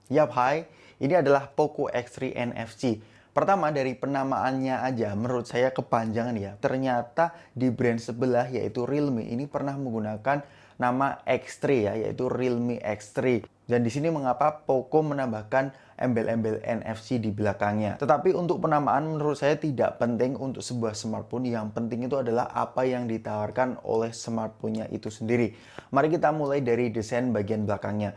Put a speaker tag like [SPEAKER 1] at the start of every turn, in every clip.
[SPEAKER 1] Yap, hai. Ini adalah Poco X3 NFC. Pertama, dari penamaannya aja, menurut saya kepanjangan ya. Ternyata di brand sebelah, yaitu Realme, ini pernah menggunakan nama X3 ya, yaitu Realme X3. Dan di sini mengapa Poco menambahkan embel-embel NFC di belakangnya. Tetapi untuk penamaan menurut saya tidak penting untuk sebuah smartphone. Yang penting itu adalah apa yang ditawarkan oleh smartphone-nya itu sendiri. Mari kita mulai dari desain bagian belakangnya.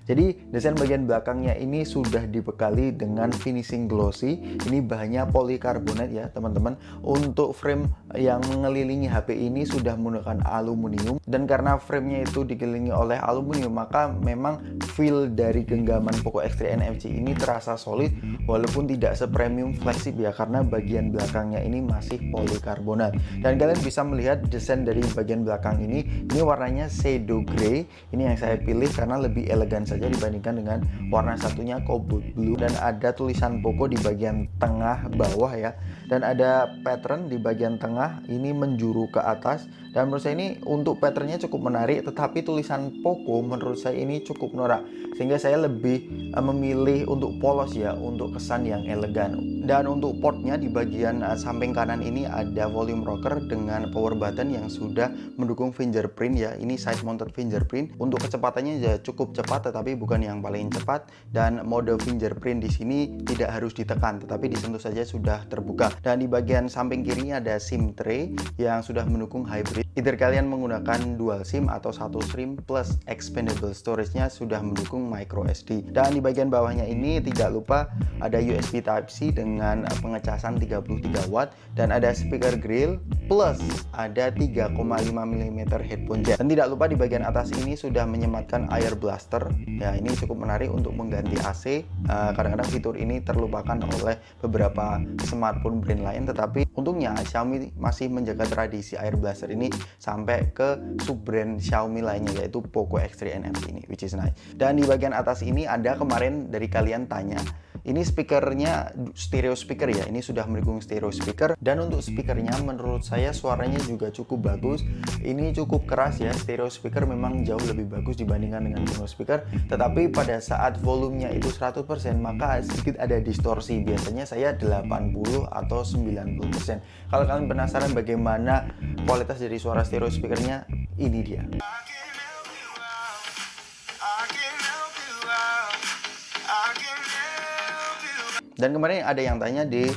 [SPEAKER 1] Jadi desain bagian belakangnya ini sudah dibekali dengan finishing glossy. Ini bahannya polikarbonat ya teman-teman. Untuk frame yang mengelilingi HP ini sudah menggunakan aluminium. Dan karena framenya itu dikelilingi oleh aluminium, maka memang feel dari genggaman Poco X3 NFC ini terasa solid. Walaupun tidak sepremium flagship ya, karena bagian belakangnya ini masih polikarbonat. Dan kalian bisa melihat desain dari bagian belakang ini warnanya shadow grey. Ini yang saya pilih karena lebih elegan saja dibandingkan dengan warna satunya cobalt blue. Dan ada tulisan Poco di bagian tengah bawah ya, dan ada pattern di bagian tengah ini menjuru ke atas. Dan menurut saya ini untuk patternnya cukup menarik, tetapi tulisan Poco menurut saya ini cukup norak, sehingga saya lebih memilih untuk polos ya, untuk kesan yang elegan. Dan untuk portnya di bagian samping kanan ini ada volume rocker dengan power button yang sudah mendukung fingerprint ya. Ini side mounted fingerprint. Untuk kecepatannya ya cukup cepat, tetapi bukan yang paling cepat. Dan mode fingerprint di sini tidak harus ditekan, tetapi disentuh saja sudah terbuka. Dan di bagian samping kirinya ada SIM tray yang sudah mendukung hybrid. Either kalian menggunakan dual SIM atau satu SIM plus expandable storage-nya sudah mendukung micro SD. Dan di bagian bawahnya ini tidak lupa ada USB Type-C dengan pengecasan 33 watt, dan ada speaker grill plus ada 3,5 mm headphone jack. Dan tidak lupa di bagian atas ini sudah menyematkan air blaster. Ya, ini cukup menarik untuk mengganti AC. Kadang-kadang fitur ini terlupakan oleh beberapa smartphone brand lain, tetapi untungnya Xiaomi masih menjaga tradisi air blaster ini sampai ke sub brand Xiaomi lainnya, yaitu Poco X3 NFC ini, which is nice. Dan di bagian atas ini ada, kemarin dari kalian tanya, ini speakernya stereo speaker ya, ini sudah mendukung stereo speaker. Dan untuk speakernya menurut saya suaranya juga cukup bagus. Ini cukup keras ya, stereo speaker memang jauh lebih bagus dibandingkan dengan mono speaker. Tetapi pada saat volumenya itu 100%, maka sedikit ada distorsi. Biasanya saya 80 atau 90%. Kalau kalian penasaran bagaimana kualitas dari suara stereo speakernya, ini dia. Dan kemarin ada yang tanya di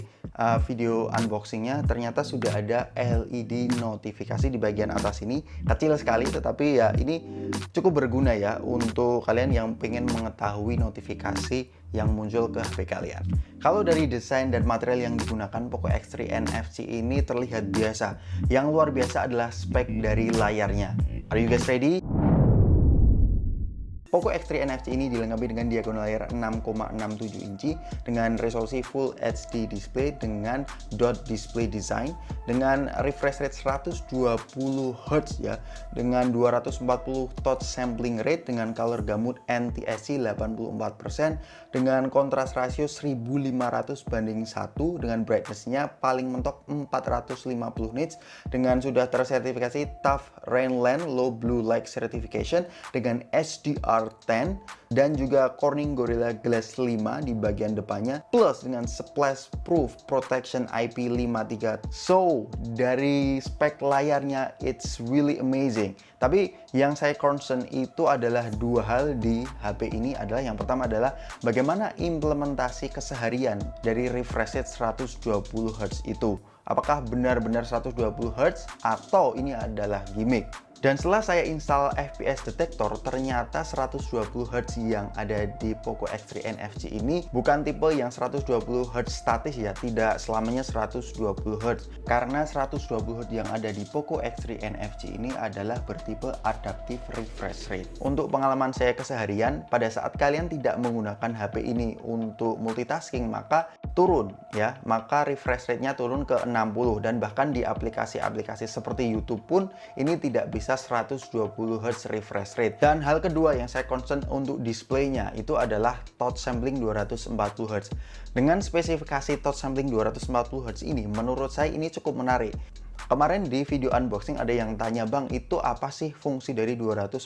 [SPEAKER 1] video unboxingnya, ternyata sudah ada LED notifikasi di bagian atas ini. Kecil sekali, tetapi ya ini cukup berguna ya untuk kalian yang pengen mengetahui notifikasi yang muncul ke HP kalian. Kalau dari desain dan material yang digunakan, Poco X3 NFC ini terlihat biasa. Yang luar biasa adalah spek dari layarnya. Are you guys ready? Poco X3 NFC ini dilengkapi dengan diagonal layar 6,67 inci dengan resolusi Full HD display dengan dot display design, dengan refresh rate 120 Hz ya, dengan 240 touch sampling rate, dengan color gamut NTSC 84%, dengan kontras rasio 1500 banding 1, dengan brightness-nya paling mentok 450 nits, dengan sudah tersertifikasi TÜV Rheinland Low Blue Light Certification dengan HDR10, dan juga Corning Gorilla Glass 5 di bagian depannya, plus dengan splash proof protection IP53. So dari spek layarnya it's really amazing. Tapi yang saya concern itu adalah dua hal di HP ini. Adalah yang pertama adalah bagaimana implementasi keseharian dari refresh rate 120 Hz itu. Apakah benar-benar 120 Hz atau ini adalah gimmick? Dan setelah saya install FPS detector, ternyata 120 Hz yang ada di Poco X3 NFC ini bukan tipe yang 120 Hz statis ya, tidak selamanya 120 Hz. Karena 120 Hz yang ada di Poco X3 NFC ini adalah bertipe adaptive refresh rate. Untuk pengalaman saya keseharian, pada saat kalian tidak menggunakan HP ini untuk multitasking, maka turun ya, maka refresh rate-nya turun ke 60, dan bahkan di aplikasi-aplikasi seperti YouTube pun ini tidak bisa 120 Hz refresh rate. Dan hal kedua yang saya concern untuk displaynya itu adalah touch sampling 240 Hz. Dengan spesifikasi touch sampling 240 Hz ini, menurut saya ini cukup menarik. Kemarin di video unboxing ada yang tanya, Bang, itu apa sih fungsi dari 240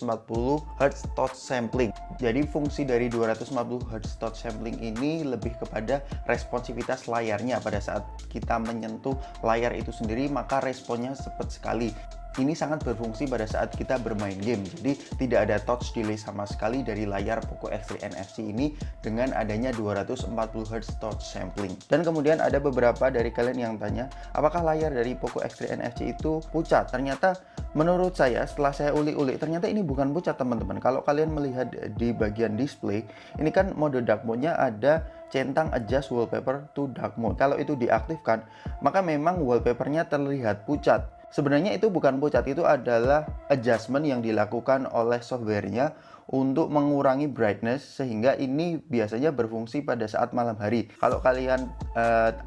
[SPEAKER 1] Hz touch sampling? Jadi fungsi dari 240 Hz touch sampling ini lebih kepada responsivitas layarnya. Pada saat kita menyentuh layar itu sendiri, maka responnya cepat sekali. Ini sangat berfungsi pada saat kita bermain game. Jadi tidak ada touch delay sama sekali dari layar Poco X3 NFC ini dengan adanya 240 Hz touch sampling. Dan kemudian ada beberapa dari kalian yang tanya, apakah layar dari Poco X3 NFC itu pucat? Ternyata menurut saya, setelah saya ulik-ulik, ternyata ini bukan pucat, teman-teman. Kalau kalian melihat di bagian display, ini kan mode dark mode-nya ada centang adjust wallpaper to dark mode. Kalau itu diaktifkan, maka memang wallpapernya terlihat pucat. Sebenarnya itu bukan pucat, itu adalah adjustment yang dilakukan oleh softwarenya untuk mengurangi brightness, sehingga ini biasanya berfungsi pada saat malam hari. Kalau kalian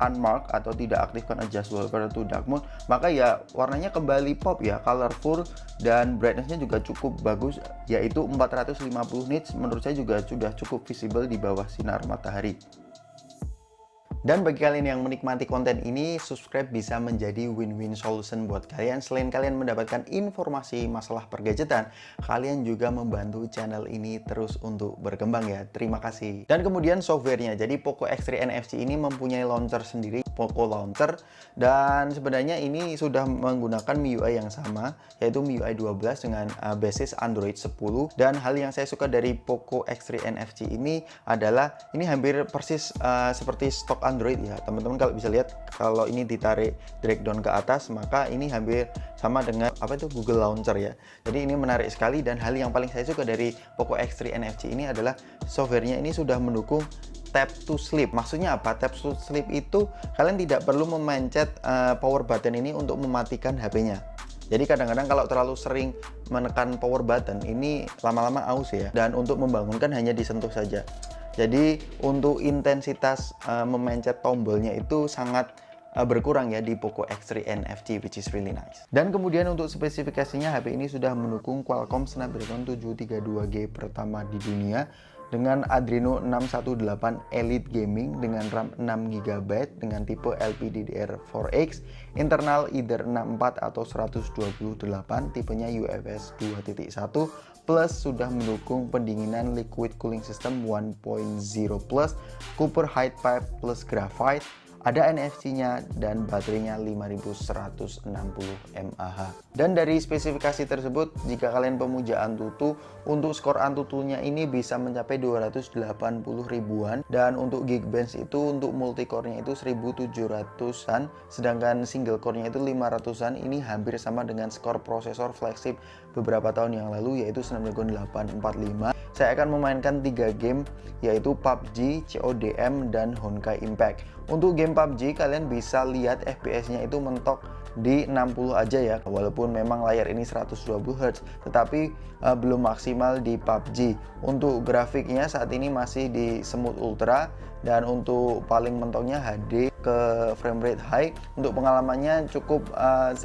[SPEAKER 1] unmark atau tidak aktifkan adjust wallpaper to dark mode, maka ya warnanya kembali pop ya, colorful, dan brightnessnya juga cukup bagus, yaitu 450 nits. Menurut saya juga sudah cukup visible di bawah sinar matahari. Dan bagi kalian yang menikmati konten ini, subscribe bisa menjadi win-win solution buat kalian. Selain kalian mendapatkan informasi masalah pergadgetan, kalian juga membantu channel ini terus untuk berkembang ya. Terima kasih. Dan kemudian softwarenya. Jadi Poco X3 NFC ini mempunyai launcher sendiri, Poco Launcher. Dan sebenarnya ini sudah menggunakan MIUI yang sama, yaitu MIUI 12 dengan basis Android 10. Dan hal yang saya suka dari Poco X3 NFC ini adalah ini hampir persis seperti stok Android ya, teman-teman. Kalau bisa lihat, kalau ini ditarik drag down ke atas, maka ini hampir sama dengan apa itu Google Launcher ya. Jadi ini menarik sekali. Dan hal yang paling saya suka dari Poco X3 NFC ini adalah softwarenya ini sudah mendukung tap to sleep. Maksudnya apa? Tap to sleep itu kalian tidak perlu memencet power button ini untuk mematikan HP-nya. Jadi kadang-kadang kalau terlalu sering menekan power button ini lama-lama aus ya. Dan untuk membangunkan hanya disentuh saja. Jadi untuk intensitas memencet tombolnya itu sangat berkurang ya di Poco X3 NFC, which is really nice. Dan kemudian untuk spesifikasinya, HP ini sudah mendukung Qualcomm Snapdragon 732G pertama di dunia dengan Adreno 618 Elite Gaming dengan RAM 6GB dengan tipe LPDDR4X, internal Ether 64 atau 128, tipenya UFS 2.1, plus sudah mendukung pendinginan liquid cooling system 1.0 plus, Cooper Height Pipe plus Graphite, ada NFC-nya, dan baterainya 5160 mAh. Dan dari spesifikasi tersebut, jika kalian pemuja Antutu, untuk skor Antutunya ini bisa mencapai 280 ribuan, dan untuk Geekbench itu untuk multicore-nya itu 1700-an, sedangkan single core-nya itu 500-an. Ini hampir sama dengan skor prosesor flagship beberapa tahun yang lalu, yaitu Snapdragon 845. Saya akan memainkan 3 game, yaitu PUBG, CODM, dan Honkai Impact. Untuk game PUBG, kalian bisa lihat FPS-nya itu mentok di 60 aja ya, walaupun memang layar ini 120 Hz, tetapi belum maksimal di PUBG. Untuk grafiknya saat ini masih di Smooth Ultra, dan untuk paling mentoknya HD ke frame rate high. Untuk pengalamannya cukup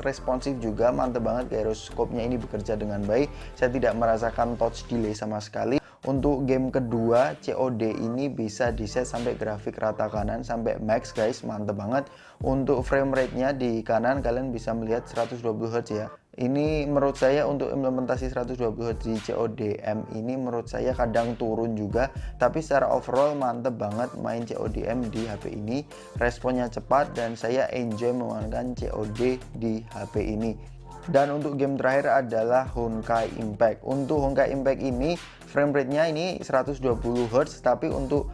[SPEAKER 1] responsif juga, mantep banget, gyroscope-nya ini bekerja dengan baik. Saya tidak merasakan touch delay sama sekali. Untuk game kedua, COD ini bisa di-set sampai grafik rata kanan sampai max guys, mantep banget. Untuk frame rate-nya di kanan kalian bisa melihat 120 Hz ya. Ini menurut saya untuk implementasi 120 Hz di CODM ini menurut saya kadang turun juga, tapi secara overall mantep banget main CODM di HP ini. Responnya cepat dan saya enjoy memainkan COD di HP ini. Dan untuk game terakhir adalah Honkai Impact. Untuk Honkai Impact ini frame rate-nya ini 120 Hz, tapi untuk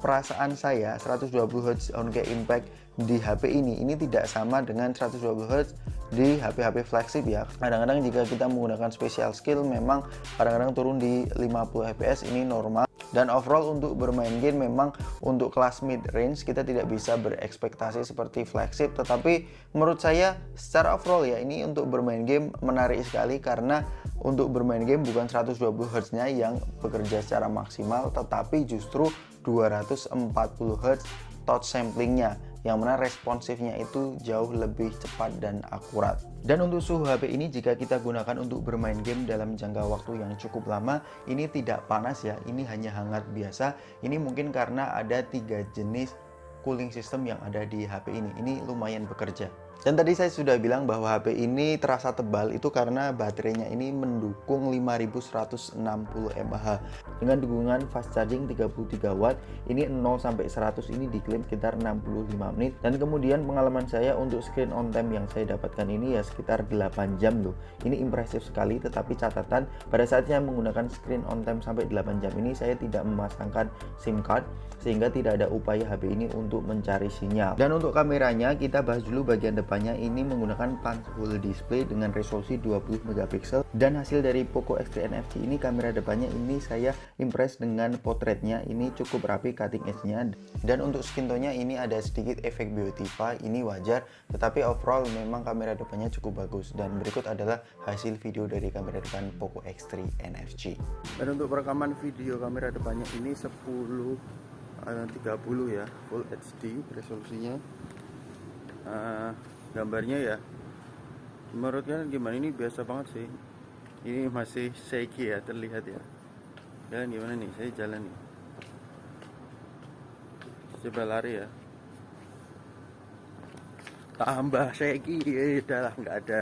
[SPEAKER 1] perasaan saya 120 Hz Honkai Impact di HP ini tidak sama dengan 120 Hz di HP-HP flagship ya. Kadang-kadang jika kita menggunakan special skill memang kadang-kadang turun di 50 fps, ini normal. Dan overall untuk bermain game memang untuk kelas mid range kita tidak bisa berekspektasi seperti flagship, tetapi menurut saya secara overall ya ini untuk bermain game menarik sekali, karena untuk bermain game bukan 120 Hz nya yang bekerja secara maksimal, tetapi justru 240 Hz touch samplingnya, yang mana responsifnya itu jauh lebih cepat dan akurat. Dan untuk suhu HP ini jika kita gunakan untuk bermain game dalam jangka waktu yang cukup lama, ini tidak panas ya, ini hanya hangat biasa. Ini mungkin karena ada 3 jenis cooling system yang ada di HP ini lumayan bekerja. Dan tadi saya sudah bilang bahwa HP ini terasa tebal itu karena baterainya ini mendukung 5160 mAh dengan dukungan fast charging 33 watt. Ini 0 sampai 100 ini diklaim sekitar 65 menit. Dan kemudian pengalaman saya untuk screen on time yang saya dapatkan ini ya sekitar 8 jam loh. Ini impresif sekali, tetapi catatan pada saat saya menggunakan screen on time sampai 8 jam ini saya tidak memasangkan SIM card sehingga tidak ada upaya HP ini untuk mencari sinyal. Dan untuk kameranya kita bahas dulu bagian depannya. Ini menggunakan punch hole display dengan resolusi 20 megapiksel, dan hasil dari Poco X3 NFC ini kamera depannya ini saya impress dengan potretnya, ini cukup rapi cutting edge-nya, dan untuk skin tone-nya ini ada sedikit efek beautify, ini wajar, tetapi overall memang kamera depannya cukup bagus. Dan berikut adalah hasil video dari kamera depan Poco X3 NFC. Dan untuk perekaman video kamera depannya ini 1030 ya, Full HD resolusinya. Gambarnya ya menurut kalian gimana? Ini biasa banget sih, ini masih shaky ya, terlihat ya. Kalian gimana nih? Saya jalan nih, coba lari ya, tambah shaky ya, udahlah nggak ada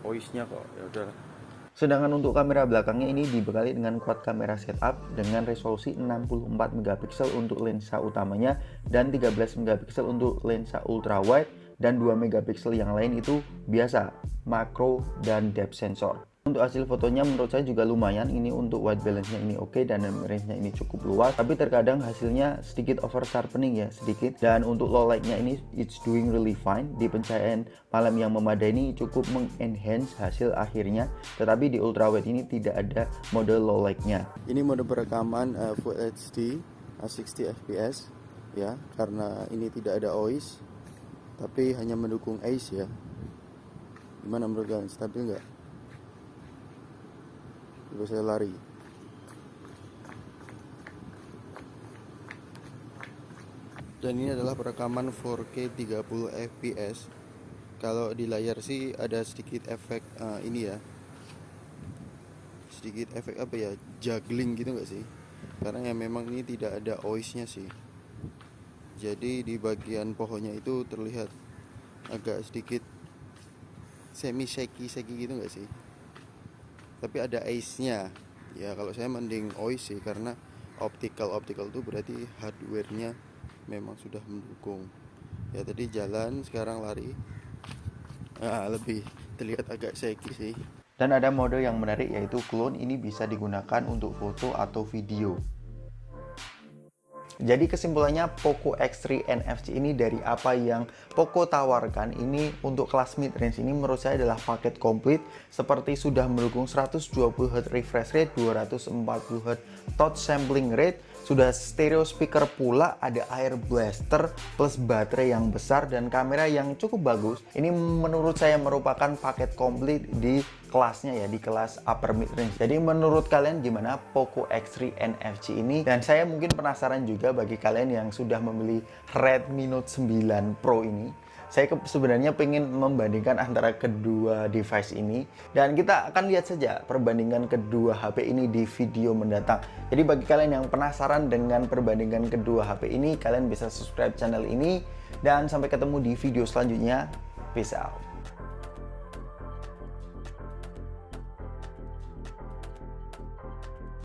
[SPEAKER 1] voice nya kok, ya udah. Sedangkan untuk kamera belakangnya ini dibekali dengan quad kamera setup dengan resolusi 64 megapiksel untuk lensa utamanya dan 13 megapiksel untuk lensa ultra wide, dan 2 megapiksel yang lain itu biasa, makro dan depth sensor. Untuk hasil fotonya menurut saya juga lumayan. Ini untuk white balance-nya ini oke, dan range-nya ini cukup luas, tapi terkadang hasilnya sedikit over sharpening ya, sedikit. Dan untuk low light-nya ini it's doing really fine. Di pencahayaan malam yang memadai ini cukup mengenhance hasil akhirnya, tetapi di ultra wide ini tidak ada mode low light-nya. Ini mode perekaman Full HD 60 fps ya, karena ini tidak ada OIS tapi hanya mendukung ACE ya. Gimana menurut kalian, stabil nggak? Coba saya lari. Dan ini adalah perekaman 4K 30 fps. Kalau di layar sih ada sedikit efek ini ya, sedikit efek apa ya, juggling gitu nggak sih? Karena ya memang ini tidak ada OIS-nya sih. Jadi di bagian pohonnya itu terlihat agak sedikit semi shaky gitu nggak sih? Tapi ada ACE-nya ya. Kalau saya mending OIS sih, karena optical itu berarti hardware-nya memang sudah mendukung ya. Tadi jalan, sekarang lari, lebih terlihat agak shaky sih. Dan ada mode yang menarik yaitu clone. Ini bisa digunakan untuk foto atau video. Jadi kesimpulannya Poco X3 NFC ini dari apa yang Poco tawarkan ini untuk kelas mid range ini menurut saya adalah paket komplit, seperti sudah mendukung 120Hz refresh rate, 240Hz touch sampling rate, sudah stereo speaker pula, ada air blaster plus baterai yang besar dan kamera yang cukup bagus. Ini menurut saya merupakan paket komplit di kelasnya ya, di kelas upper mid range. Jadi menurut kalian gimana Poco X3 NFC ini? Dan saya mungkin penasaran juga bagi kalian yang sudah membeli Redmi Note 9 Pro ini. Saya sebenarnya pengen membandingkan antara kedua device ini, dan kita akan lihat saja perbandingan kedua HP ini di video mendatang. Jadi bagi kalian yang penasaran dengan perbandingan kedua HP ini, kalian bisa subscribe channel ini, dan sampai ketemu di video selanjutnya. Peace out.